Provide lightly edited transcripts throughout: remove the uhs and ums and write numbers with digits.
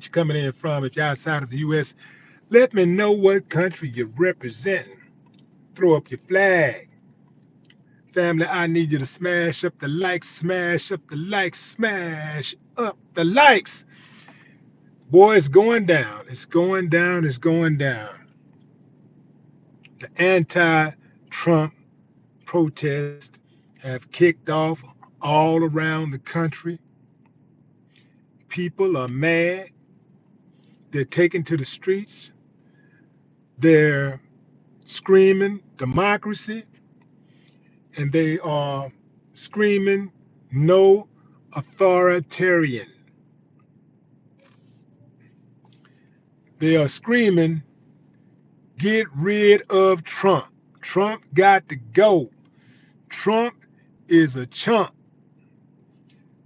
you're coming in from. If you're outside of the U.S., let me know what country you're representing. Throw up your flag. Family, I need you to smash up the likes, smash up the likes, smash up the likes. Boy, it's going down. It's going down. It's going down. The anti-Trump protests have kicked off all around the country. People are mad. They're taken to the streets. They're screaming democracy, and they are screaming no authoritarian. They are screaming get rid of Trump. Trump got to go. Trump is a chump.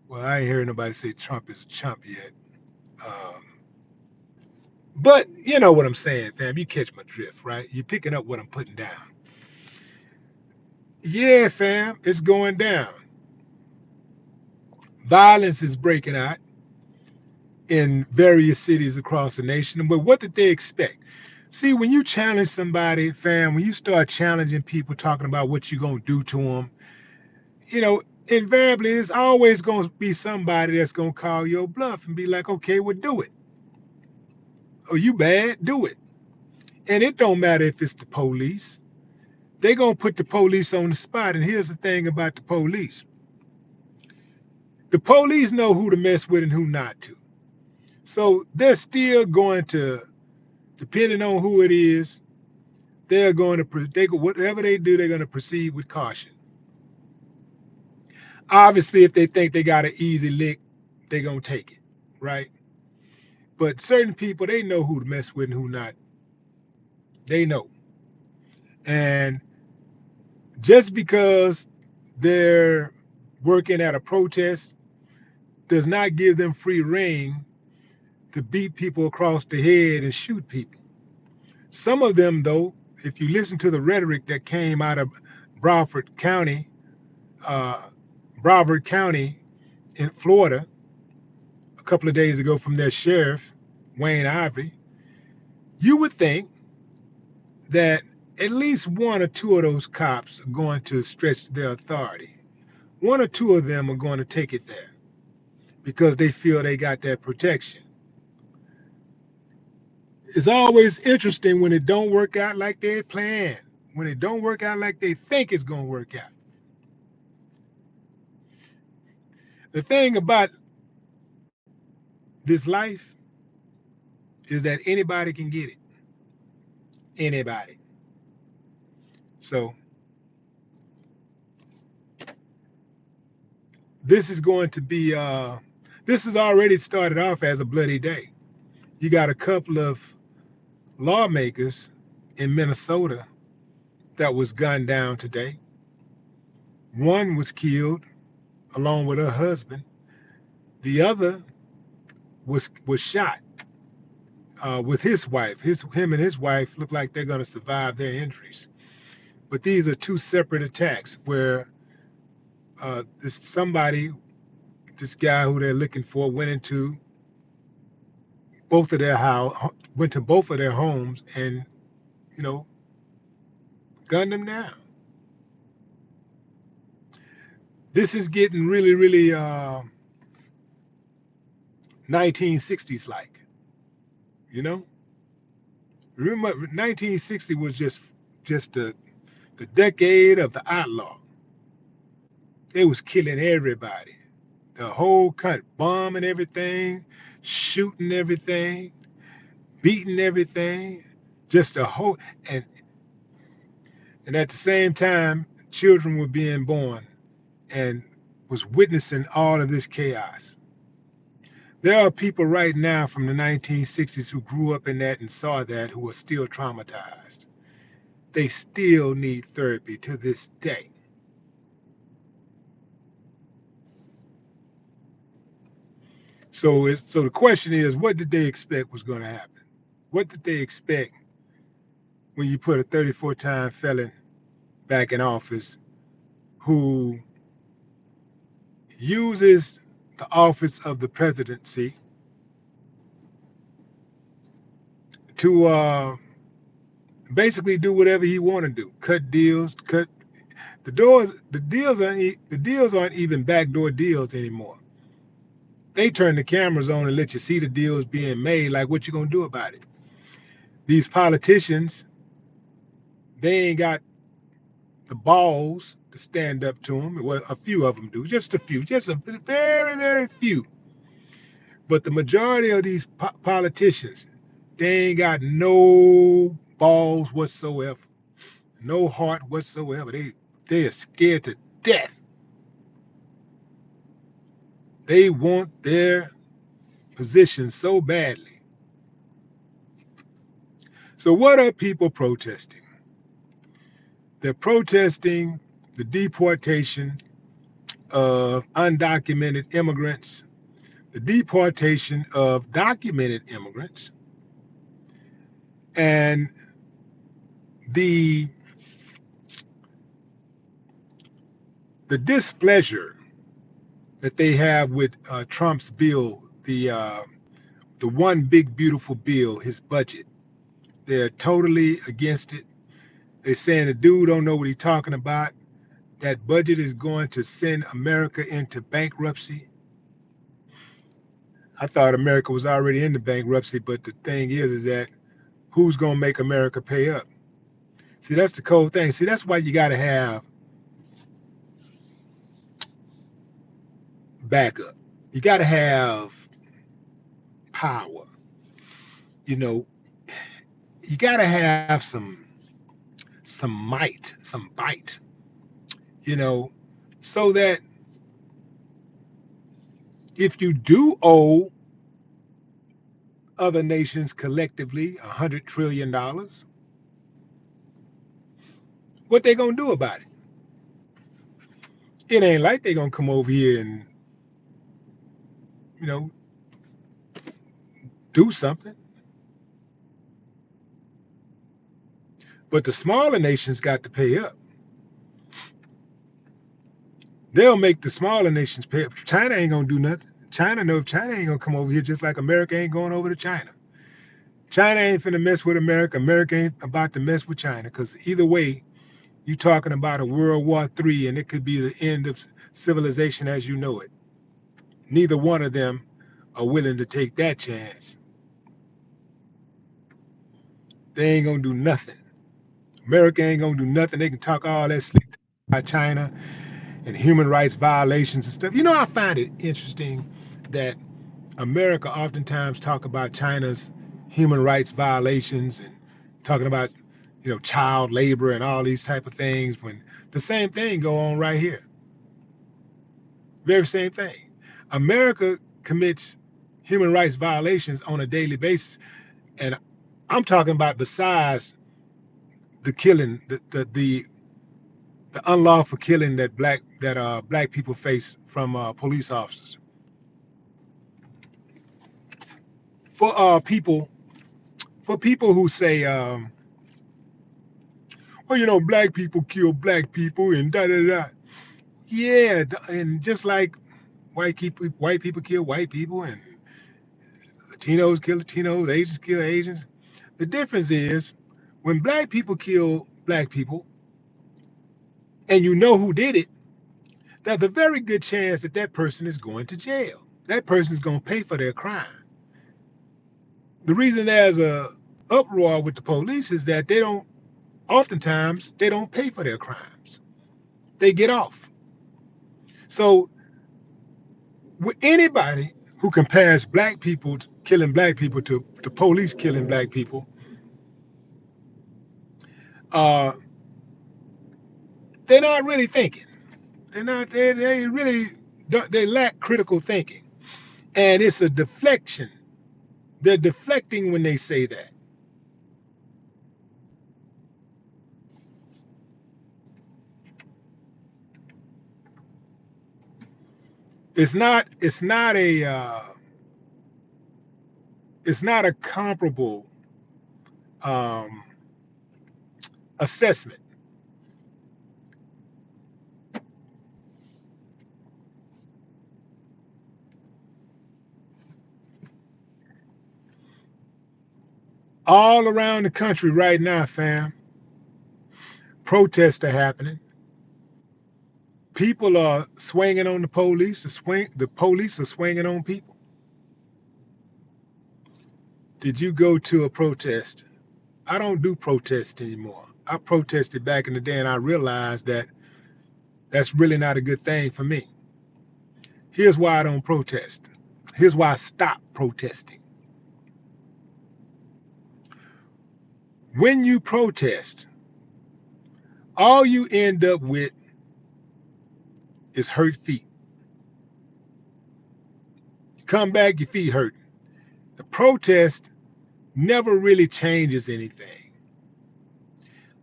Well, I ain't heard nobody say Trump is a chump yet. Um, but you know what I'm saying, fam. You catch my drift, right? You're picking up what I'm putting down. Yeah, fam, it's going down. Violence is breaking out in various cities across the nation. But what did they expect? See, when you challenge somebody, fam, when you start challenging people, talking about what you're going to do to them, you know, invariably, it's always going to be somebody that's going to call your bluff and be like, okay, well, do it. Oh, you bad? Do it. And it don't matter if it's the police. They're going to put the police on the spot. And here's the thing about the police. The police know who to mess with and who not to. So they're still going to, depending on who it is, they're going to, whatever they do, they're going to proceed with caution. Obviously, if they think they got an easy lick, they're going to take it, right? But certain people, they know who to mess with and who not. They know. And just because they're working at a protest does not give them free reign to beat people across the head and shoot people. Some of them, though, if you listen to the rhetoric that came out of Broward County, uh, Broward County in Florida a couple of days ago from their sheriff, Wayne Ivory, you would think that at least one or two of those cops are going to stretch their authority. One or two of them are going to take it there because they feel they got that protection. It's always interesting when it don't work out like they plan, when it don't work out like they think it's going to work out. The thing about this life is that anybody can get it. Anybody. So this is going to be, this has already started off as a bloody day. You got a couple of lawmakers in Minnesota that was gunned down today. One was killed along with her husband. The other was shot with his wife. Him and his wife look like they're going to survive their injuries. But these are two separate attacks where this guy who they're looking for went to both of their homes and you know gunned them down. This is getting really, really 1960s like. You know, remember 1960 was just the decade of the outlaw. It was killing everybody. The whole country, bombing everything, shooting everything, beating everything. Just a whole and and at the same time, children were being born and was witnessing all of this chaos. There are people right now from the 1960s who grew up in that and saw that who are still traumatized. They still need therapy to this day. So the question is, what did they expect was going to happen? What did they expect when you put a 34-time felon back in office who uses the office of the presidency to basically do whatever he want to do. Cut deals, cut the doors. The deals aren't even backdoor deals anymore. They turn the cameras on and let you see the deals being made. Like, what you gonna do about it? These politicians, they ain't got the balls to stand up to them. Well, a few of them do, just a few, just a very, very few. But the majority of these politicians, they ain't got no balls whatsoever, no heart whatsoever. They are scared to death. They want their position so badly. So what are people protesting? They're protesting the deportation of undocumented immigrants, the deportation of documented immigrants, and the displeasure that they have with Trump's bill, the one big beautiful bill, his budget. They're totally against it. They're saying the dude don't know what he's talking about. That budget is going to send America into bankruptcy. I thought America was already into bankruptcy, but the thing is that who's going to make America pay up? See, that's the cold thing. See, that's why you got to have backup. You got to have power. You know, you got to have some might, some bite. You know, so that if you do owe other nations collectively $100 trillion, what they gonna do about it? It ain't like they gonna come over here and you know do something. But the smaller nations got to pay up. They'll make the smaller nations pay up. China ain't gonna do nothing. China ain't gonna come over here, just like America ain't going over to China. China ain't finna mess with America. America ain't about to mess with China, because either way, you talking about a World War III, and it could be the end of civilization as you know it. Neither one of them are willing to take that chance. They ain't gonna do nothing. America ain't gonna do nothing. They can talk all that slick about China and human rights violations and stuff. I find it interesting that America oftentimes talk about China's human rights violations and talking about, child labor and all these type of things, when the same thing go on right here. Very same thing. America commits human rights violations on a daily basis, and I'm talking about besides the killing, the unlawful killing that black people face from police officers. For people who say, well, black people kill black people and da da da. Yeah, and just like white people kill white people, and Latinos kill Latinos, Asians kill Asians. The difference is when black people kill black people, and you know who did it, there's a very good chance that that person is going to jail. That person is going to pay for their crime. The reason there's a uproar with the police is that oftentimes they don't pay for their crimes. They get off. So with anybody who compares black people killing black people to police killing black people, uh, they're not really thinking. They really they lack critical thinking. And it's a deflection. They're deflecting when they say that. It's not a comparable um, assessment. All around the country right now, fam, protests are happening. People are swinging on the police. The police are swinging on people. Did you go to a protest? I don't do protests anymore. I protested back in the day, and I realized that that's really not a good thing for me. Here's why I don't protest. Here's why I stopped protesting. When you protest, all you end up with is hurt feet. You come back, your feet hurt. The protest never really changes anything.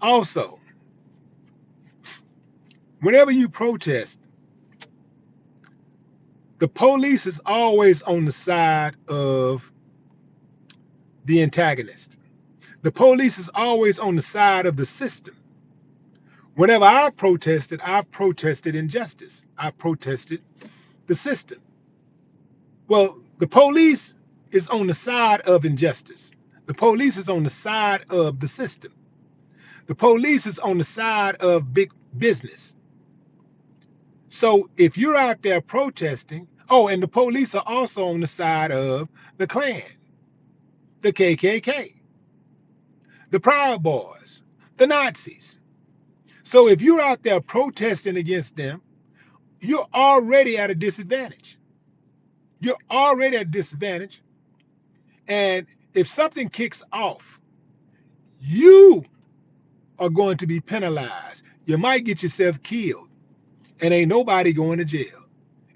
Also, whenever you protest, the police is always on the side of the antagonist. The police is always on the side of the system. Whenever I've protested injustice. I've protested the system. Well, the police is on the side of injustice. The police is on the side of the system. The police is on the side of big business. So if you're out there protesting, oh, and the police are also on the side of the Klan, the KKK, the Proud Boys, the Nazis. So if you're out there protesting against them, you're already at a disadvantage. You're already at a disadvantage. And if something kicks off, you are going to be penalized. You might get yourself killed, and ain't nobody going to jail.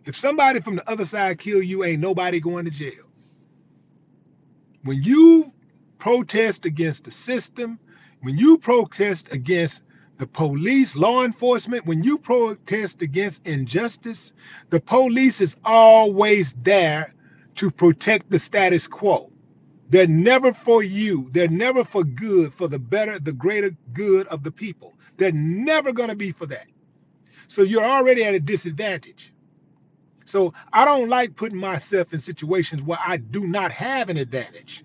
If somebody from the other side kill you, ain't nobody going to jail. When you protest against the system, when you protest against the police, law enforcement, when you protest against injustice, the police is always there to protect the status quo. They're never for you. They're never for good, for the better, the greater good of the people. They're never going to be for that. So you're already at a disadvantage. So I don't like putting myself in situations where I do not have an advantage.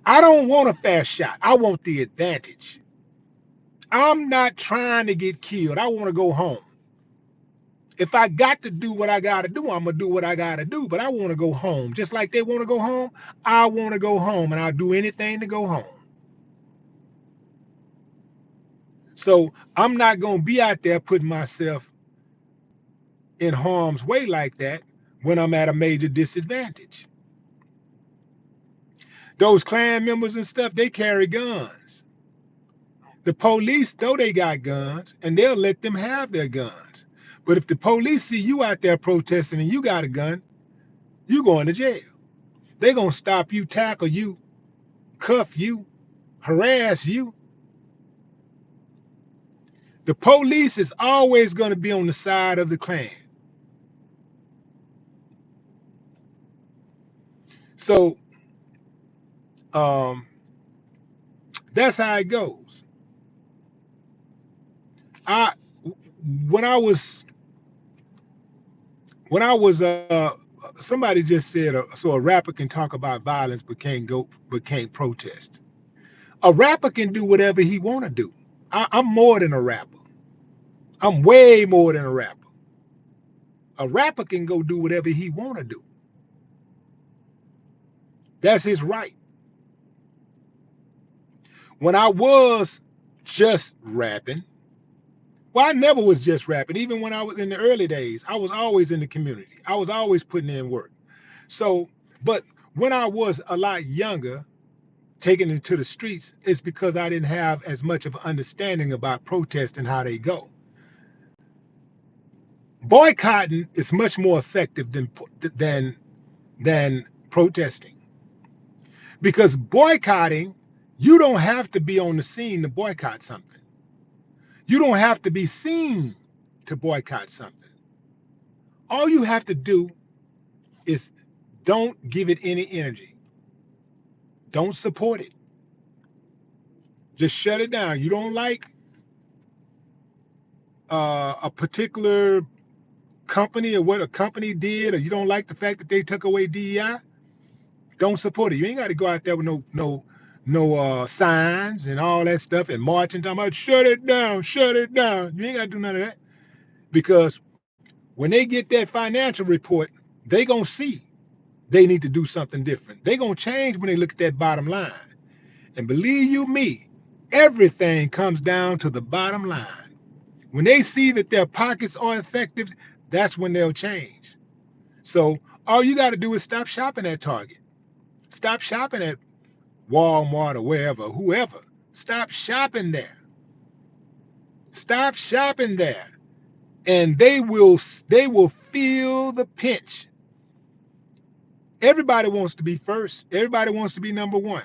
I don't want a fair shot. I want the advantage. I'm not trying to get killed. I want to go home. If I got to do what I got to do, I'm going to do what I got to do. But I want to go home. Just like they want to go home, I want to go home. And I'll do anything to go home. So I'm not going to be out there putting myself in harm's way like that when I'm at a major disadvantage. Those Klan members and stuff, they carry guns. The police, though, they got guns, and they'll let them have their guns. But if the police see you out there protesting and you got a gun, you going to jail. They're going to stop you, tackle you, cuff you, harass you. The police is always going to be on the side of the Klan. So that's how it goes. When I was somebody just said so a rapper can talk about violence but can't protest. A rapper can do whatever he want to do. I'm more than a rapper. I'm way more than a rapper. A rapper can go do whatever he want to do. That's his right. When I was just rapping, well, I never was just rapping. Even when I was in the early days, I was always in the community. I was always putting in work. So, but when I was a lot younger, taking it to the streets, it's because I didn't have as much of an understanding about protest and how they go. Boycotting is much more effective than protesting, because boycotting, you don't have to be on the scene to boycott something. You don't have to be seen to boycott something. All you have to do is don't give it any energy. Don't support it. Just shut it down. You don't like a particular company or what a company did, or you don't like the fact that they took away DEI, don't support it. You ain't got to go out there with no no signs and all that stuff and marching, talking about shut it down, shut it down. You ain't got to do none of that, because when they get that financial report, they gonna see they need to do something different. They gonna change when they look at that bottom line. And believe you me, everything comes down to the bottom line. When they see that their pockets are effective, that's when they'll change. So all you got to do is stop shopping at Target. Stop shopping at Walmart or wherever, whoever. Stop shopping there. Stop shopping there. And they will feel the pinch. Everybody wants to be first. Everybody wants to be number one.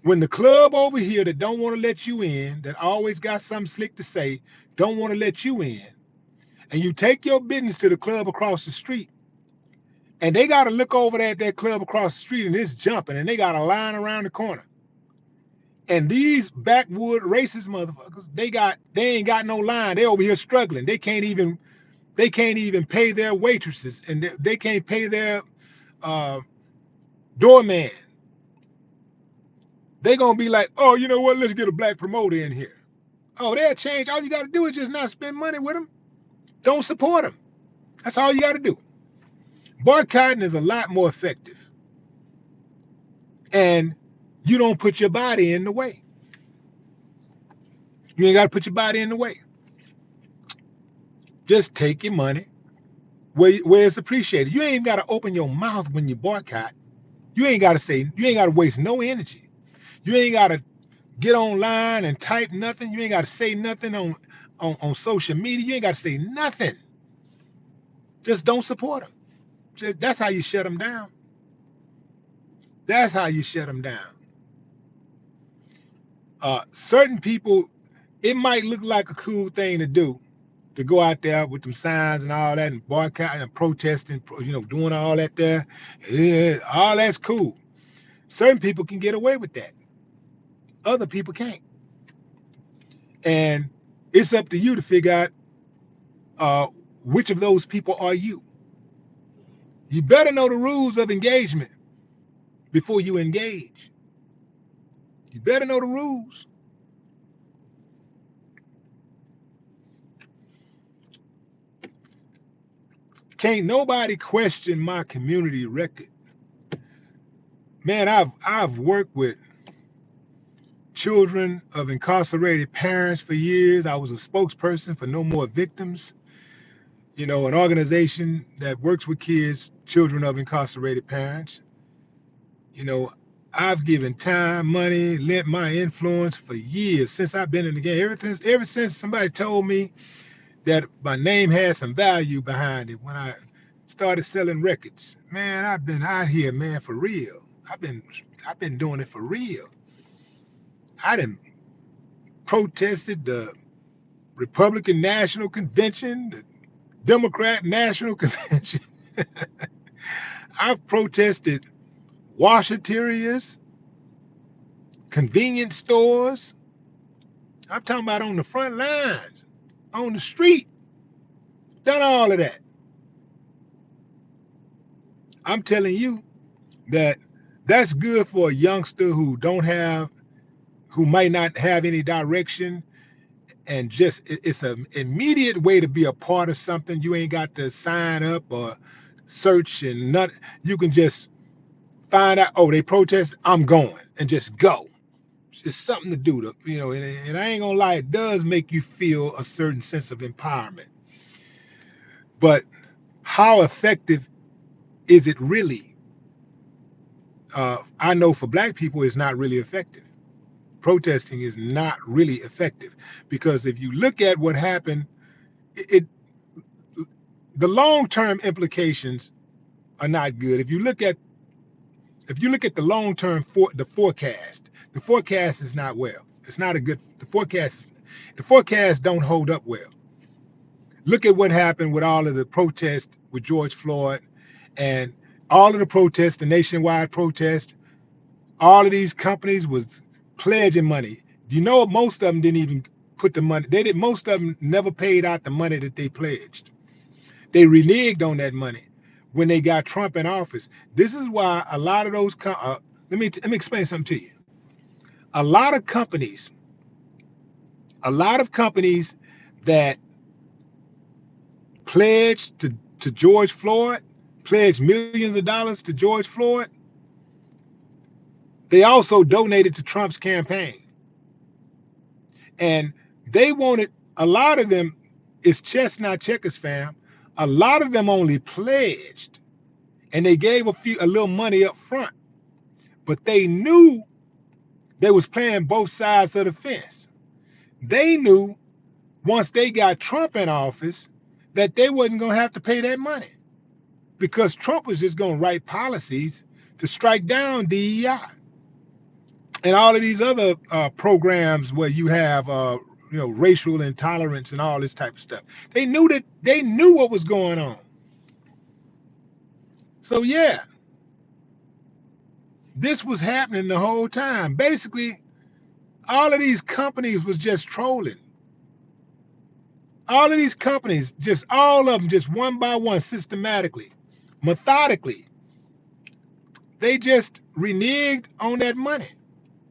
When the club over here that don't want to let you in, that always got something slick to say, don't want to let you in, and you take your business to the club across the street, and they got to look over at that club across the street and it's jumping, and they got a line around the corner. And these backwood racist motherfuckers, they ain't got no line. They over here struggling. They can't even pay their waitresses, and they can't pay their uh, doorman. They gonna be like, oh, you know what? Let's get a black promoter in here. Oh, they'll change. All you got to do is just not spend money with them. Don't support them. That's all you got to do. Boycotting is a lot more effective. And you don't put your body in the way. You ain't got to put your body in the way. Just take your money where it's appreciated. You ain't got to open your mouth when you boycott. You ain't got to waste no energy. You ain't got to get online and type nothing. You ain't got to say nothing on social media. You ain't got to say nothing. Just don't support them. That's how you shut them down. That's how you shut them down. Certain people, it might look like a cool thing to do, to go out there with them signs and all that and boycotting and protesting, doing all that there. Yeah, all that's cool. Certain people can get away with that. Other people can't. And it's up to you to figure out which of those people are you. You better know the rules of engagement before you engage. You better know the rules. Can't nobody question my community record. Man, I've worked with children of incarcerated parents for years. I was a spokesperson for No More Victims, an organization that works with kids, children of incarcerated parents. I've given time, money, lent my influence for years since I've been in the game. Ever since somebody told me that my name had some value behind it when I started selling records. Man, I've been out here, man, for real. I've been doing it for real. I done protested the Republican National Convention, the Democrat National Convention. I've protested washaterias, convenience stores. I'm talking about on the front lines, on the street. Done all of that. I'm telling you that that's good for a youngster who might not have any direction, and just it's an immediate way to be a part of something. You ain't got to sign up or search and nothing. You can just find out, oh, they protest, I'm going, and just go. It's something to do, and I ain't gonna lie, it does make you feel a certain sense of empowerment. But how effective is it really? I know for black people, it's not really effective. Protesting is not really effective, because if you look at what happened, the long-term implications are not good. If you look at the long-term the forecast is not well. It's not a good. The forecast don't hold up well. Look at what happened with all of the protests with George Floyd, and all of the protests, the nationwide protests. All of these companies was pledging money. Most of them didn't even put the money. Most of them never paid out the money that they pledged. They reneged on that money when they got Trump in office. This is why a lot of those. Let me explain something to you. a lot of companies, that pledged to George Floyd, pledged millions of dollars to George Floyd, they also donated to Trump's campaign. And they wanted, a lot of them, it's chess not checkers, fam. A lot of them only pledged, and they gave a little money up front, but they knew they was playing both sides of the fence. They knew once they got Trump in office that they wasn't going to have to pay that money, because Trump was just going to write policies to strike down DEI and all of these other programs where you have racial intolerance and all this type of stuff. They knew what was going on. So yeah, this was happening the whole time. Basically, all of these companies was just trolling. All of these companies, just all of them, just one by one, systematically, methodically, they just reneged on that money.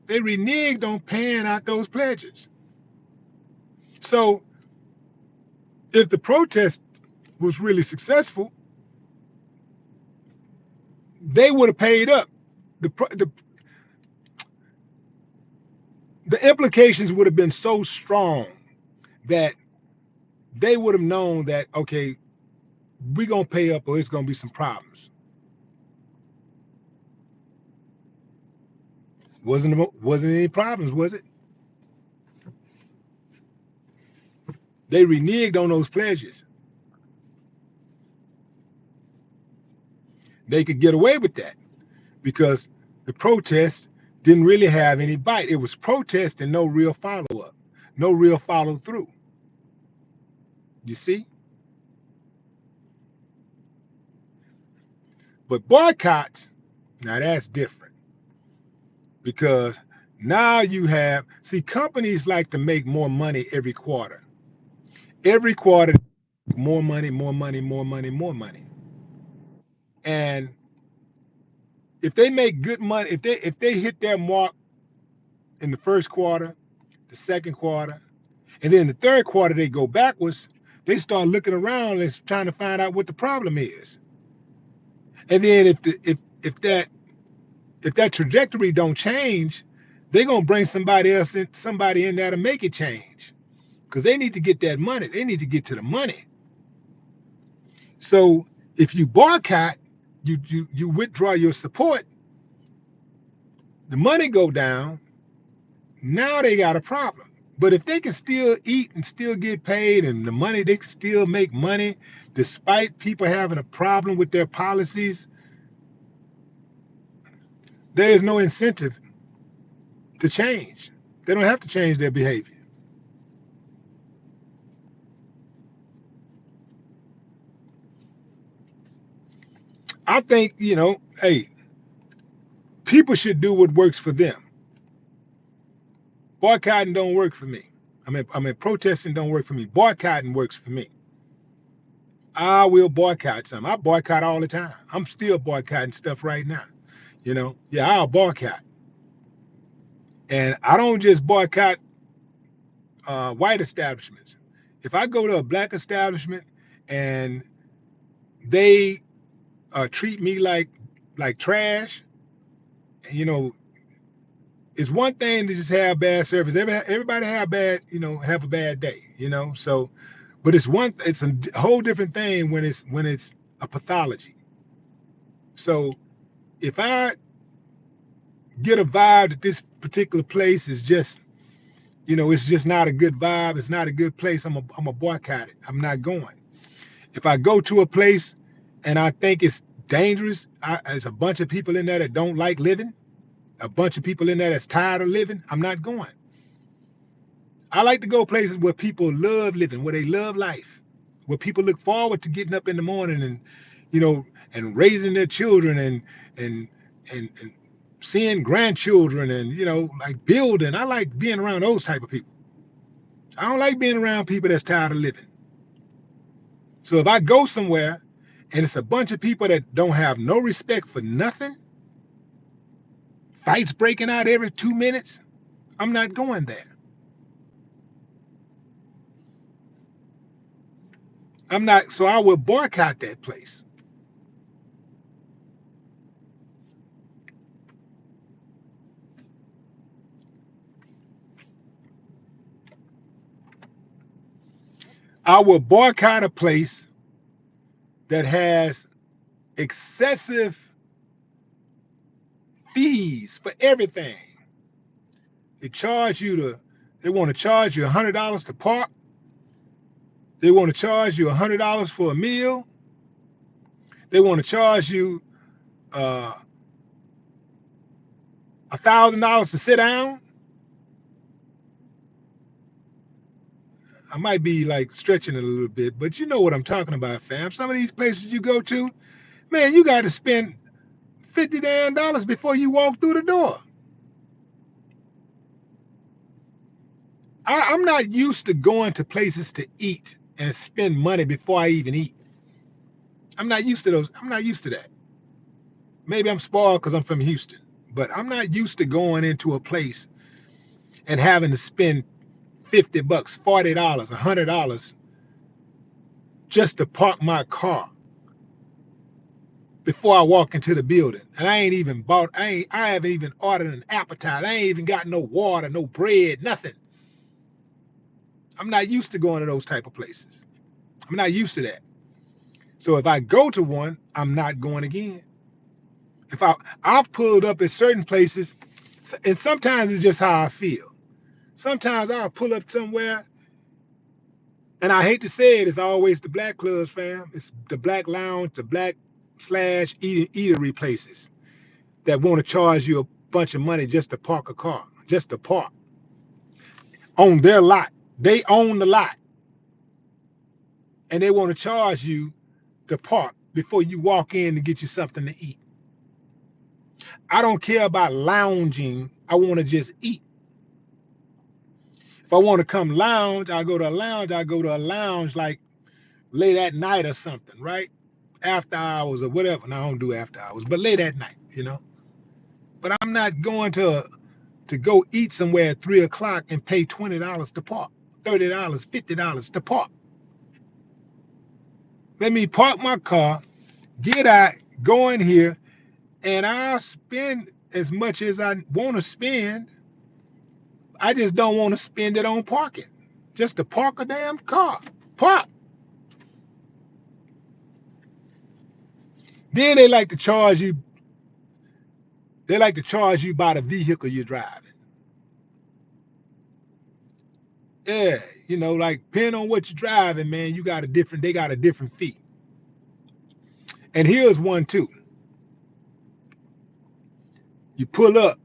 They reneged on paying out those pledges. So if the protest was really successful, they would have paid up. The implications would have been so strong that they would have known that, okay, we're going to pay up or it's going to be some problems. Wasn't any problems, was it? They reneged on those pledges. They could get away with that because the protest didn't really have any bite. It was protest and no real follow-up, no real follow-through. You see? But boycotts, now that's different, because now you have, see, companies like to make more money every quarter. Every quarter, more money, more money, more money, more money. And if they make good money, if they hit their mark in the first quarter, the second quarter, and then the third quarter they go backwards, they start looking around and trying to find out what the problem is. And then if that trajectory don't change, they're gonna bring somebody in there to make it change, because they need to get that money. They need to get to the money. So if you boycott, you withdraw your support, the money go down. Now they got a problem. But if they can still eat and still get paid, and the money, they can still make money despite people having a problem with their policies, there is no incentive to change. They don't have to change their behavior. I think, hey, people should do what works for them. Boycotting don't work for me. I mean, protesting don't work for me. Boycotting works for me. I will boycott some. I boycott all the time. I'm still boycotting stuff right now. Yeah, I'll boycott. And I don't just boycott white establishments. If I go to a black establishment and they treat me like trash, it's one thing to just have bad service. Everybody have a bad day, So, but it's a whole different thing when it's a pathology. So if I get a vibe that this particular place is just, it's just not a good vibe, it's not a good place, I'm a boycott it. I'm not going. If I go to a place and I think it's dangerous, there's a bunch of people in there that don't like living, a bunch of people in there that's tired of living, I'm not going. I like to go places where people love living, where they love life, where people look forward to getting up in the morning and, and raising their children and seeing grandchildren and, like building. I like being around those type of people. I don't like being around people that's tired of living. So if I go somewhere and it's a bunch of people that don't have no respect for nothing, fights breaking out every 2 minutes, I'm not going there. I'm not, so I will boycott that place. I will boycott a place that has excessive fees for everything. They charge you to, they want to charge you $100 to park. They want to charge you $100 for a meal. They want to charge you uh, $1,000 to sit down. I might be like stretching it a little bit, but you know what I'm talking about, fam. Some of these places you go to, man, you got to spend $50 damn before you walk through the door. I'm not used to going to places to eat and spend money before I even eat. I'm not used to those. I'm not used to that. Maybe I'm spoiled because I'm from Houston, but I'm not used to going into a place and having to spend $50, $40, $100 just to park my car before I walk into the building. And I ain't even bought, I haven't even ordered an appetizer. I ain't even got no water, no bread, nothing. I'm not used to going to those type of places. I'm not used to that. So if I go to one, I'm not going again. If I've pulled up at certain places, and sometimes it's just how I feel. Sometimes I'll pull up somewhere, and I hate to say it, it's always the black clubs, fam. It's the black lounge, the black slash eatery places that want to charge you a bunch of money just to park a car, just to park on their lot. They own the lot, and they want to charge you to park before you walk in to get you something to eat. I don't care about lounging. I want to just eat. If I want to come lounge, I go to a lounge. I go to a lounge like late at night or something, right? After hours or whatever. No, I don't do after hours, but late at night, you know. But I'm not going to go eat somewhere at 3 o'clock and pay $20 to park, $30, $50 to park. Let me park my car, get out, go in here, and I'll spend as much as I want to spend. I just don't want to spend it on parking. Just to park a damn car. Park. Then they like to charge you. They like to charge you by the vehicle you're driving. Yeah, you know, like depending on what you're driving, man, you got a different. They got a different fee. And here's one too. You pull up.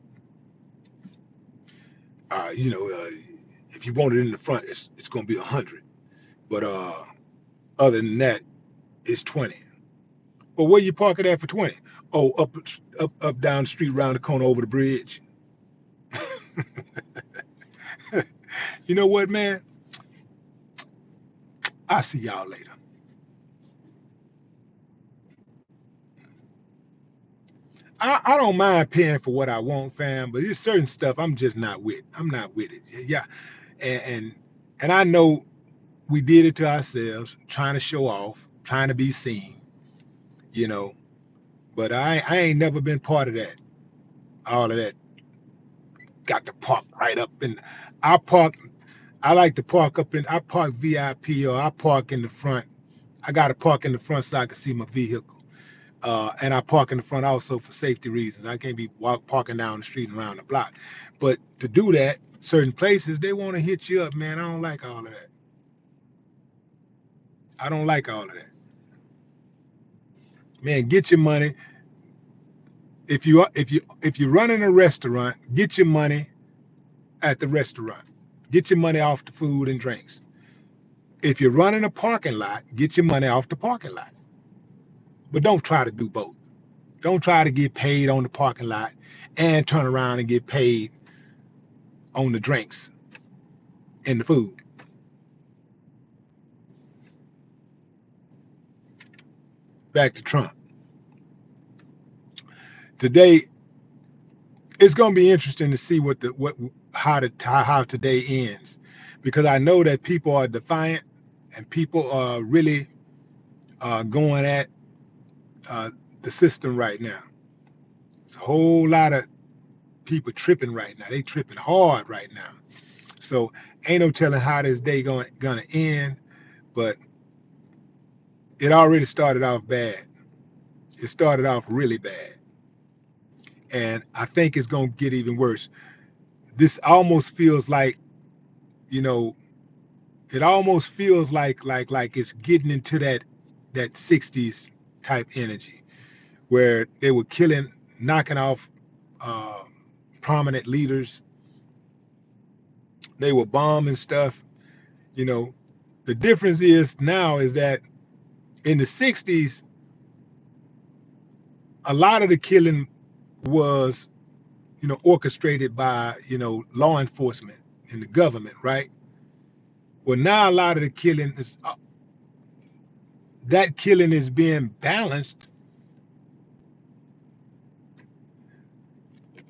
You know, if you want it in the front, it's gonna be 100. But other than that, it's 20. Well, where you park it at for 20? Oh, up down the street, around the corner, over the bridge. You know what, man? I'll see y'all later. I don't mind paying for what I want, fam, but there's certain stuff I'm just not with. I'm not with it. Yeah. And and I know we did it to ourselves, trying to show off, trying to be seen, you know. But I ain't never been part of that. All of that. Got to park right up in I park I like to park up in I park VIP or I park in the front. I gotta park in the front so I can see my vehicle. And I park in the front also for safety reasons. I can't be parking down the street and around the block. But to do that, certain places they want to hit you up, man. I don't like all of that. I don't like all of that. Man, get your money. If you're running a restaurant, get your money at the restaurant. Get your money off the food and drinks. If you're running a parking lot, get your money off the parking lot. But don't try to do both. Don't try to get paid on the parking lot and turn around and get paid on the drinks and the food. Back to Trump. Today, it's going to be interesting to see what how today ends, because I know that people are defiant and people are really going at uh, the system right now. There's a whole lot of people tripping right now. They tripping hard right now. So ain't no telling how this day gonna end, but it already started off bad. It started off really bad, and I think it's gonna get even worse. This almost feels like, you know, it almost feels like it's getting into that 60s type energy where they were killing, knocking off uh, prominent leaders. They were bombing stuff. You know, the difference is now is that in the 60s, a lot of the killing was, orchestrated by, law enforcement and the government, right? Well, now a lot of the killing is that killing is being balanced.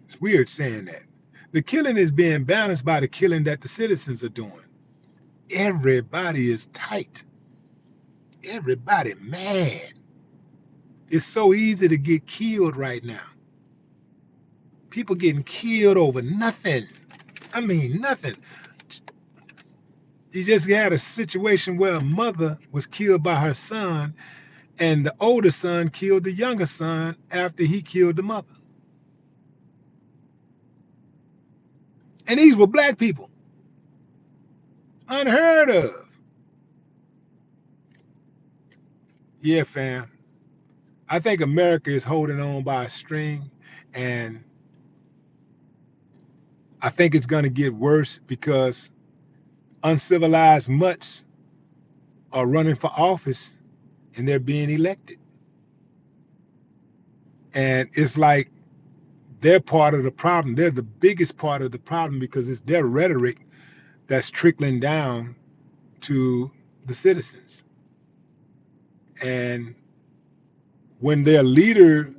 It's weird saying that. The killing is being balanced by the killing that the citizens are doing. Everybody is tight. Everybody mad. It's so easy to get killed right now. People getting killed over nothing. I mean, nothing. You just had a situation where a mother was killed by her son, and the older son killed the younger son after he killed the mother. And these were black people. Unheard of. Yeah, fam. I think America is holding on by a string, and I think it's going to get worse because uncivilized mutts are running for office and they're being elected. And it's like they're part of the problem. They're the biggest part of the problem because it's their rhetoric that's trickling down to the citizens. And when their leader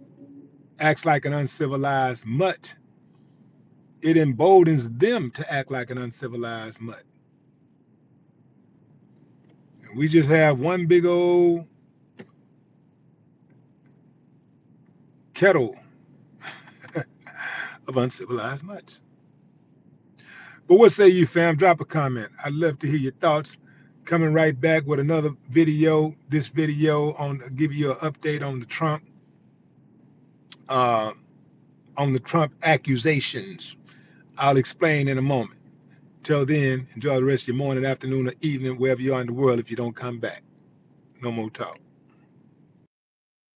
acts like an uncivilized mutt, it emboldens them to act like an uncivilized mutt. And we just have one big old kettle of uncivilized mutts. But what say you, fam? Drop a comment. I'd love to hear your thoughts. Coming right back with another video. This video on give you an update uh, on the Trump accusations. I'll explain in a moment. Till then, enjoy the rest of your morning, afternoon, or evening, wherever you are in the world if you don't come back. No more talk.